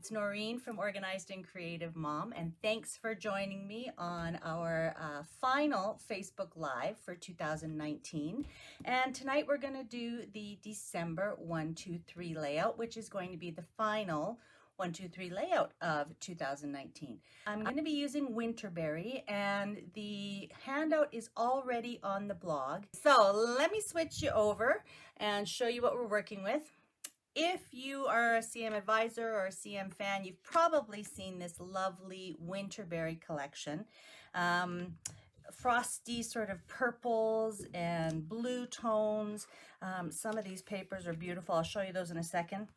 It's Noreen from Organized and Creative Mom, and thanks for joining me on our final Facebook Live for 2019. And tonight we're going to do the December 1, 2, 3 layout, which is going to be the final 1, 2, 3 layout of 2019. I'm going to be using Winterberry, and the handout is already on the blog. So let me switch you over and show you what we're working with. If you are a CM advisor or a CM fan, you've probably seen this lovely Winterberry collection. Frosty sort of purples and blue tones. Some of these papers are beautiful. I'll show you those in a second.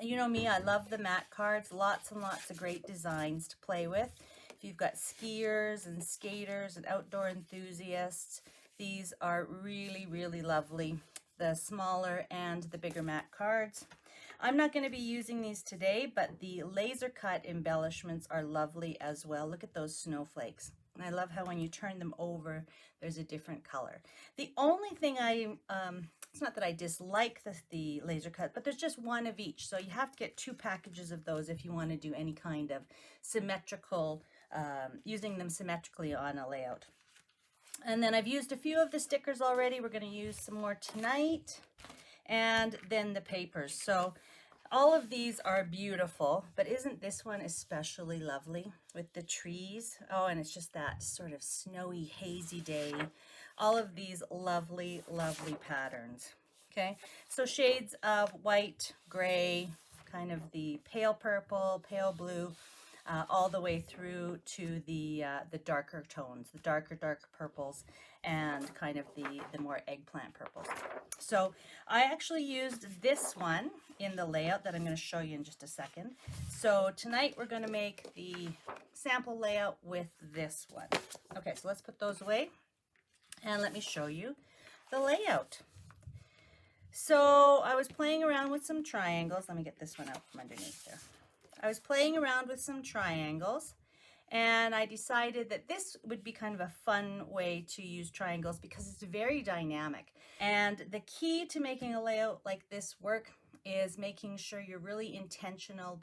You know me, I love the mat cards. Lots and lots of great designs to play with. If you've got skiers and skaters and outdoor enthusiasts, these are really, really lovely. The smaller and the bigger mat cards. I'm not going to be using these today, but the laser cut embellishments are lovely as well. Look at those snowflakes. And I love how when you turn them over, there's a different color. The only thing it's not that I dislike the laser cut, but there's just one of each. So you have to get 2 packages of those if you want to do any kind of symmetrical, using them symmetrically on a layout. And then I've used a few of the stickers already. We're going to use some more tonight. And then the papers. So all of these are beautiful, but isn't this one especially lovely with the trees? Oh, and it's just that sort of snowy, hazy day. All of these lovely, lovely patterns. Okay, so shades of white, gray, kind of the pale purple, pale blue, all the way through to the darker tones, the darker purples, and kind of the more eggplant purples. So I actually used this one in the layout that I'm going to show you in just a second. So tonight we're going to make the sample layout with this one. Okay, so let's put those away and let me show you the layout. So I was playing around with some triangles. Let me get this one out from underneath there. I was playing around with some triangles, and I decided that this would be kind of a fun way to use triangles because it's very dynamic. And the key to making a layout like this work is making sure you're really intentional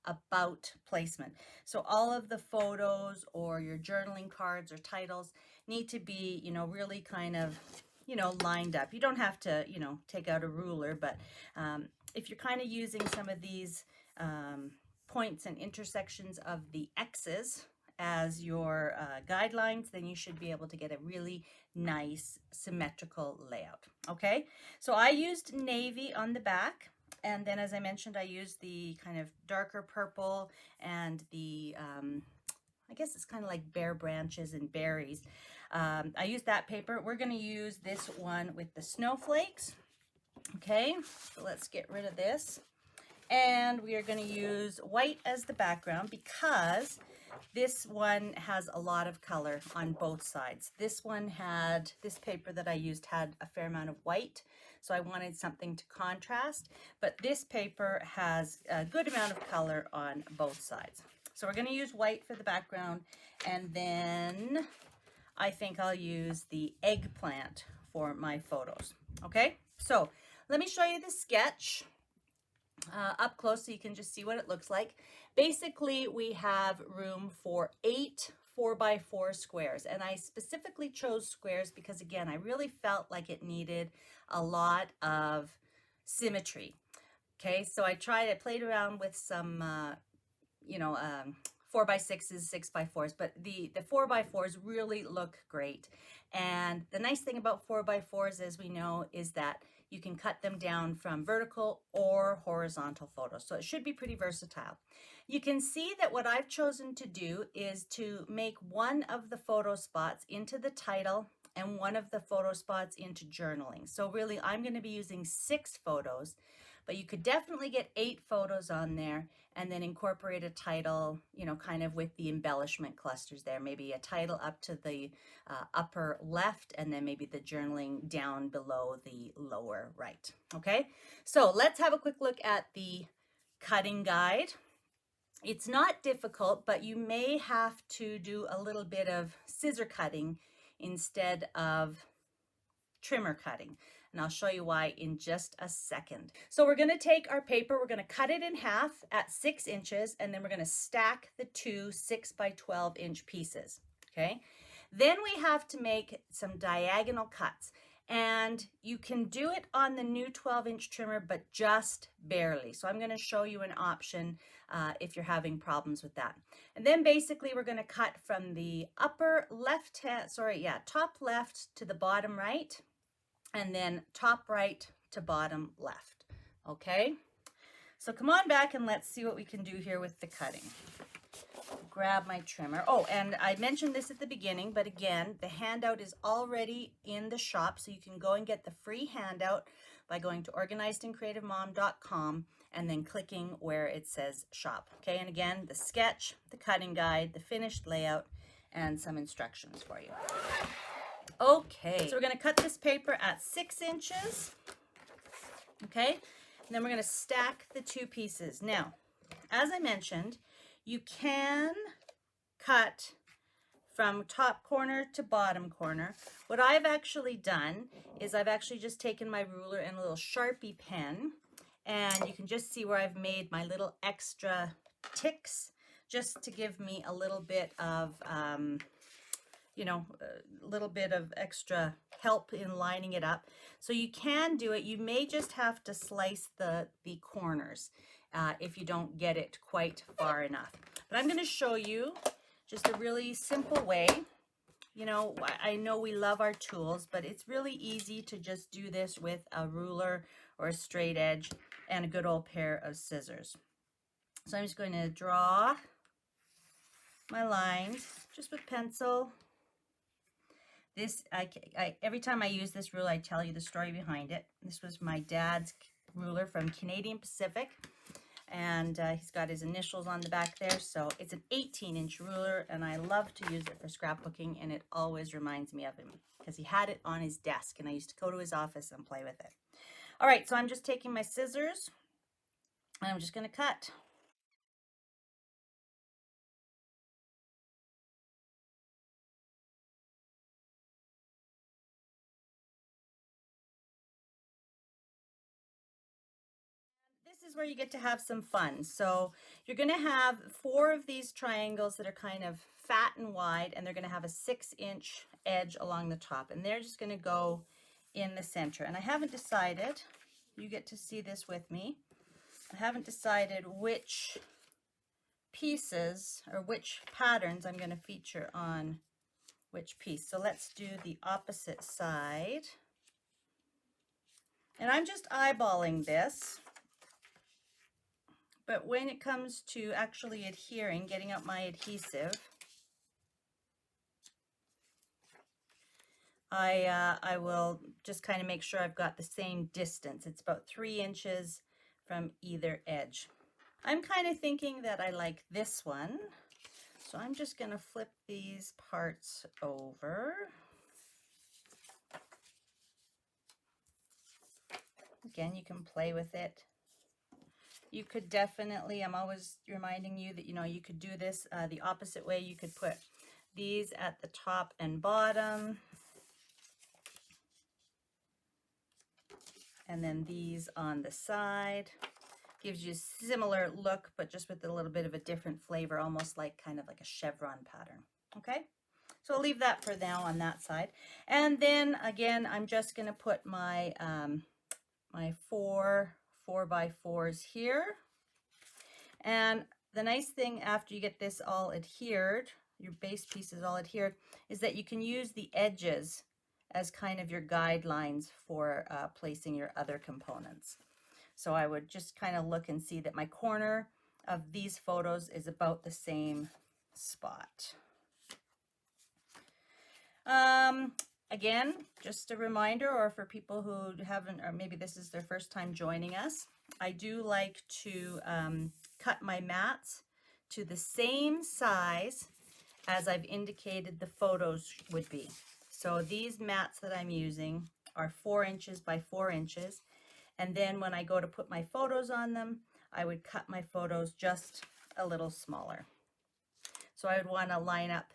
about placement. So all of the photos or your journaling cards or titles need to be, you know, really kind of, you know, lined up. You don't have to, you know, take out a ruler, but if you're kind of using some of these points and intersections of the X's as your guidelines, then you should be able to get a really nice symmetrical layout. Okay, so I used navy on the back, and then as I mentioned, I used the kind of darker purple and the I guess it's kind of like bare branches and berries. I used that paper. We're going to use this one with the snowflakes. Okay, so let's get rid of this. And we are going to use white as the background because this one has a lot of color on both sides. This paper that I used had a fair amount of white, so I wanted something to contrast, but this paper has a good amount of color on both sides. So we're going to use white for the background, and then I think I'll use the eggplant for my photos. Okay, so let me show you the sketch up close so you can just see what it looks like. Basically, we have room for 8 4x4 squares, and I specifically chose squares because, again, I really felt like it needed a lot of symmetry. Okay, so I played around with some, 4x6s, 6x4s, but the 4x4s really look great. And the nice thing about 4x4s, as we know, is that you can cut them down from vertical or horizontal photos. So it should be pretty versatile. You can see that what I've chosen to do is to make one of the photo spots into the title and one of the photo spots into journaling. So really, I'm going to be using 6 photos, but you could definitely get 8 photos on there and then incorporate a title, you know, kind of with the embellishment clusters there. Maybe a title up to the upper left, and then maybe the journaling down below the lower right. Okay, so let's have a quick look at the cutting guide. It's not difficult, but you may have to do a little bit of scissor cutting instead of trimmer cutting. and I'll show you why in just a second. So we're going to take our paper, we're going to cut it in half at 6 inches, and then we're going to stack the two 6 by 12 inch pieces, okay? Then we have to make some diagonal cuts, and you can do it on the new 12-inch trimmer, but just barely. So I'm going to show you an option if you're having problems with that. And then basically we're going to cut from the upper left hand, top left to the bottom right, and then top right to bottom left. Okay, so come on back and let's see what we can do here with the cutting. Grab my trimmer. Oh, and I mentioned this at the beginning, but again, the handout is already in the shop, so you can go and get the free handout by going to organizedandcreativemom.com and then clicking where it says shop. Okay, and again, the sketch, the cutting guide, the finished layout, and some instructions for you. Okay, so we're going to cut this paper at 6 inches. Okay, and then we're going to stack the two pieces. Now, as I mentioned, you can cut from top corner to bottom corner. What I've actually done is I've actually just taken my ruler and a little Sharpie pen, and you can just see where I've made my little extra ticks just to give me a little bit of, you know, a little bit of extra help in lining it up. So you can do it. You may just have to slice the corners if you don't get it quite far enough. But I'm going to show you just a really simple way. You know, I know we love our tools, but it's really easy to just do this with a ruler or a straight edge and a good old pair of scissors. So I'm just going to draw my lines just with pencil. This, every time I use this ruler, I tell you the story behind it. This was my dad's ruler from Canadian Pacific, and he's got his initials on the back there. So it's an 18-inch ruler, and I love to use it for scrapbooking, and it always reminds me of him because he had it on his desk, and I used to go to his office and play with it. All right, so I'm just taking my scissors, and I'm just going to cut. This is where you get to have some fun. So you're going to have 4 of these triangles that are kind of fat and wide, and they're going to have a 6-inch edge along the top, and they're just going to go in the center. And I haven't decided, you get to see this with me, I haven't decided which pieces or which patterns I'm going to feature on which piece. So let's do the opposite side. And I'm just eyeballing this. But when it comes to actually adhering, getting out my adhesive, I will just kind of make sure I've got the same distance. It's about 3 inches from either edge. I'm kind of thinking that I like this one, so I'm just going to flip these parts over. Again, you can play with it. You could definitely, I'm always reminding you that, you know, you could do this the opposite way. You could put these at the top and bottom, and then these on the side. Gives you a similar look, but just with a little bit of a different flavor, almost like kind of like a chevron pattern. Okay, so I'll leave that for now on that side. And then again, I'm just going to put my my 4x4s here. And the nice thing after you get this all adhered, your base piece is all adhered, is that you can use the edges as kind of your guidelines for placing your other components. So I would just kind of look and see that my corner of these photos is about the same spot. Again, just a reminder, or for people who haven't, or maybe this is their first time joining us, I do like to cut my mats to the same size as I've indicated the photos would be. So these mats that I'm using are 4 inches by 4 inches. And then when I go to put my photos on them, I would cut my photos just a little smaller. So I would want to line up,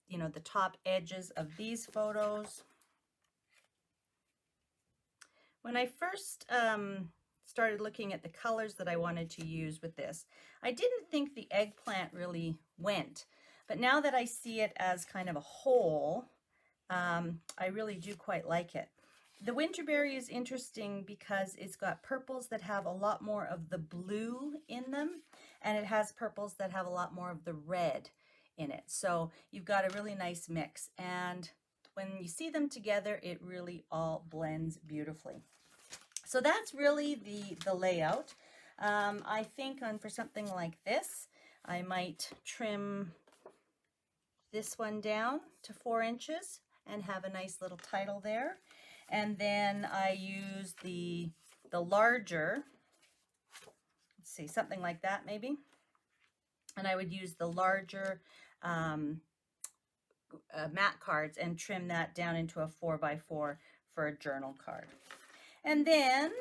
you know, the top edges of these photos When I first started looking at the colors that I wanted to use with this, I didn't think the eggplant really went. But now that I see it as kind of a whole, I really do quite like it. The Winterberry is interesting because it's got purples that have a lot more of the blue in them, and it has purples that have a lot more of the red in it. So you've got a really nice mix, and when you see them together, it really all blends beautifully. So that's really the layout. I think for something like this, I might trim this one down to 4 inches and have a nice little title there. And then I use the larger, let's see, something like that maybe. And I would use the larger mat cards and trim that down into a 4x4 for a journal card. And then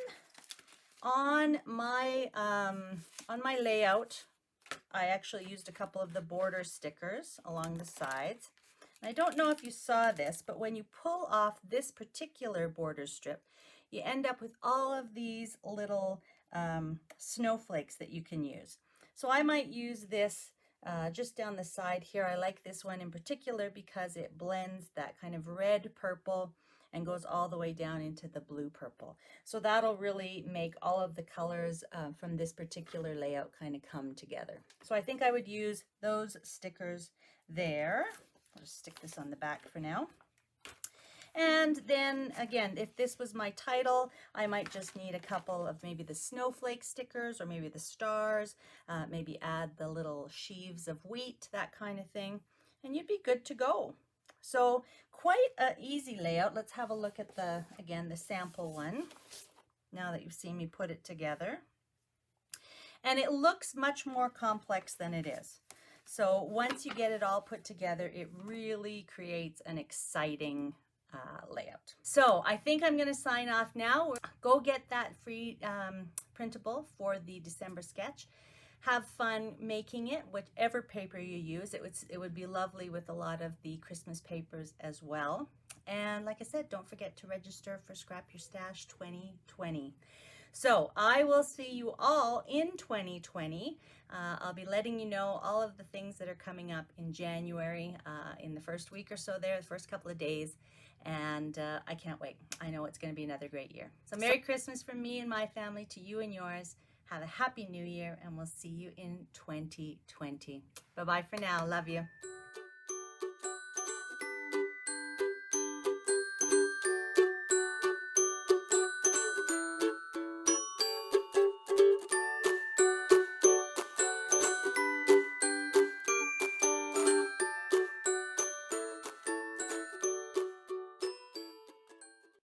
on my layout, I actually used a couple of the border stickers along the sides. I don't know if you saw this, but when you pull off this particular border strip, you end up with all of these little snowflakes that you can use. So I might use this just down the side here. I like this one in particular because it blends that kind of red purple and goes all the way down into the blue purple. So that'll really make all of the colors from this particular layout kind of come together. So I think I would use those stickers there. I'll just stick this on the back for now. And then again, if this was my title, I might just need a couple of maybe the snowflake stickers or maybe the stars, maybe add the little sheaves of wheat, that kind of thing, and you'd be good to go. So quite an easy layout. Let's have a look at again, the sample one, now that you've seen me put it together. And it looks much more complex than it is. So once you get it all put together, it really creates an exciting layout. So I think I'm going to sign off now. Go get that free printable for the December sketch. Have fun making it, whatever paper you use. It would be lovely with a lot of the Christmas papers as well. And like I said, don't forget to register for Scrap Your Stash 2020. So I will see you all in 2020. I'll be letting you know all of the things that are coming up in January, in the first week or so there, the first couple of days. And I can't wait. I know it's going to be another great year. So Merry Christmas from me and my family to you and yours. Have a Happy New Year, and we'll see you in 2020. Bye-bye for now. Love you.